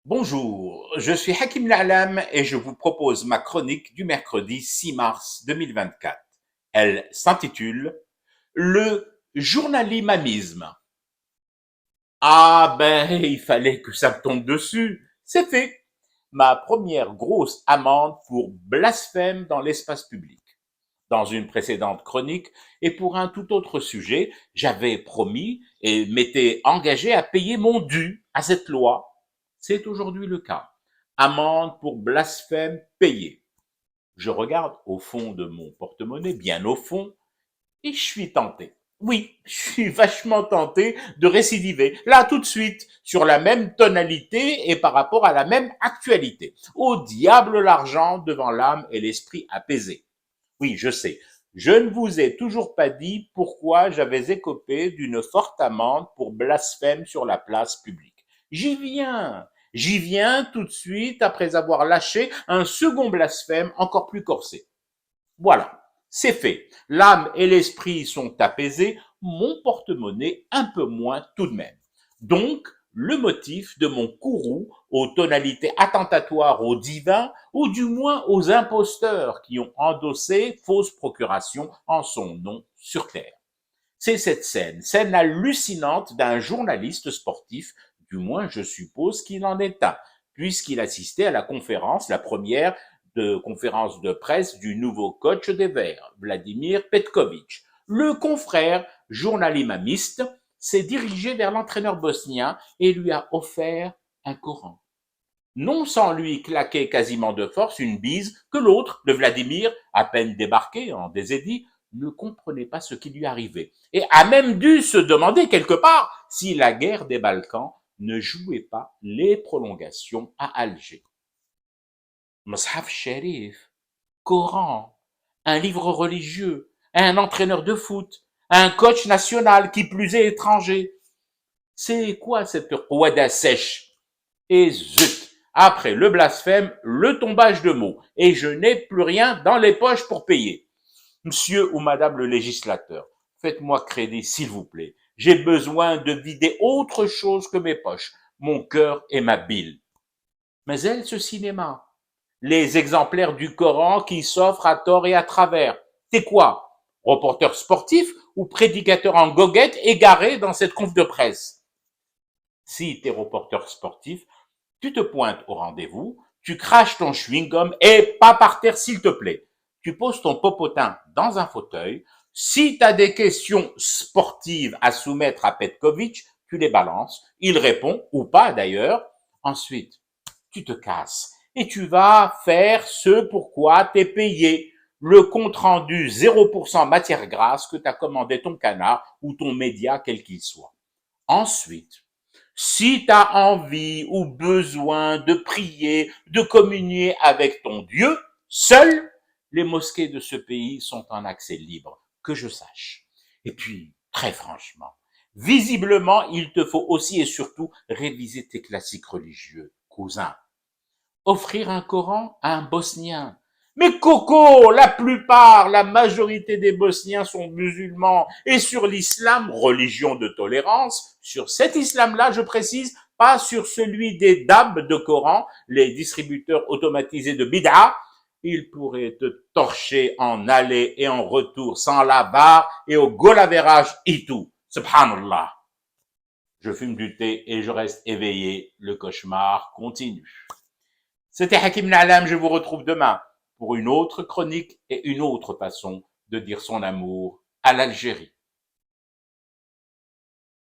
Bonjour, je suis Hakim La'alam et je vous propose ma chronique du mercredi 6 mars 2024. Elle s'intitule Le journalisme. Ah ben, il fallait que ça me tombe dessus. C'est fait. Ma première grosse amende pour blasphème dans l'espace public. Dans une précédente chronique et pour un tout autre sujet, j'avais promis et m'étais engagé à payer mon dû à cette loi. C'est aujourd'hui le cas. Amende pour blasphème payée. Je regarde au fond de mon porte-monnaie, bien au fond, et je suis tenté. Oui, je suis vachement tenté de récidiver, là tout de suite, sur la même tonalité et par rapport à la même actualité. Au diable l'argent devant l'âme et l'esprit apaisé. Oui, je sais. Je ne vous ai toujours pas dit pourquoi j'avais écopé d'une forte amende pour blasphème sur la place publique. J'y viens. J'y viens tout de suite après avoir lâché un second blasphème encore plus corsé. Voilà, c'est fait. L'âme et l'esprit sont apaisés, mon porte-monnaie un peu moins tout de même. Donc, le motif de mon courroux aux tonalités attentatoires au divin, ou du moins aux imposteurs qui ont endossé fausse procuration en son nom sur terre. C'est cette scène hallucinante d'un journaliste sportif, du moins je suppose qu'il en est un, puisqu'il assistait à la conférence, la première conférence de presse du nouveau coach des Verts, Vladimir Petkovic. Le confrère journalismiste s'est dirigé vers l'entraîneur bosnien et lui a offert un Coran. Non sans lui claquer quasiment de force une bise que l'autre, le Vladimir, à peine débarqué en désédit, ne comprenait pas ce qui lui arrivait et a même dû se demander quelque part si la guerre des Balkans ne jouait pas les prolongations à Alger. Mus'haf Sharif, Coran, un livre religieux, un entraîneur de foot, un coach national qui plus est étranger. C'est quoi cette ouada sèche? Et zut, après le blasphème, le tombage de mots, et je n'ai plus rien dans les poches pour payer. Monsieur ou madame le législateur, faites-moi crédit, s'il vous plaît. J'ai besoin de vider autre chose que mes poches, mon cœur et ma bile. Mais elle, ce cinéma, les exemplaires du Coran qui s'offrent à tort et à travers. C'est quoi? Reporter sportif ou prédicateur en goguette égaré dans cette conf de presse? Si t'es reporter sportif, tu te pointes au rendez-vous, tu craches ton chewing-gum et pas par terre s'il te plaît. Tu poses ton popotin dans un fauteuil. Si tu as des questions sportives à soumettre à Petkovic, tu les balances. Il répond, ou pas d'ailleurs. Ensuite, tu te casses et tu vas faire ce pourquoi t'es payé. Le compte rendu 0% matière grasse que t'as commandé ton canard ou ton média quel qu'il soit. Ensuite, si tu as envie ou besoin de prier, de communier avec ton Dieu, seules les mosquées de ce pays sont en accès libre, que je sache. Et puis, très franchement, visiblement, il te faut aussi et surtout réviser tes classiques religieux, cousin. Offrir un Coran à un Bosnien. Mais Coco, la majorité des Bosniens sont musulmans et sur l'islam, religion de tolérance, sur cet islam-là, je précise, pas sur celui des DAB de Coran, les distributeurs automatisés de bid'a, ils pourraient te torcher en aller et en retour sans la barre et au golavérage et tout. Subhanallah. Je fume du thé et je reste éveillé. Le cauchemar continue. C'était Hakim Nalam, je vous retrouve demain pour une autre chronique et une autre façon de dire son amour à l'Algérie.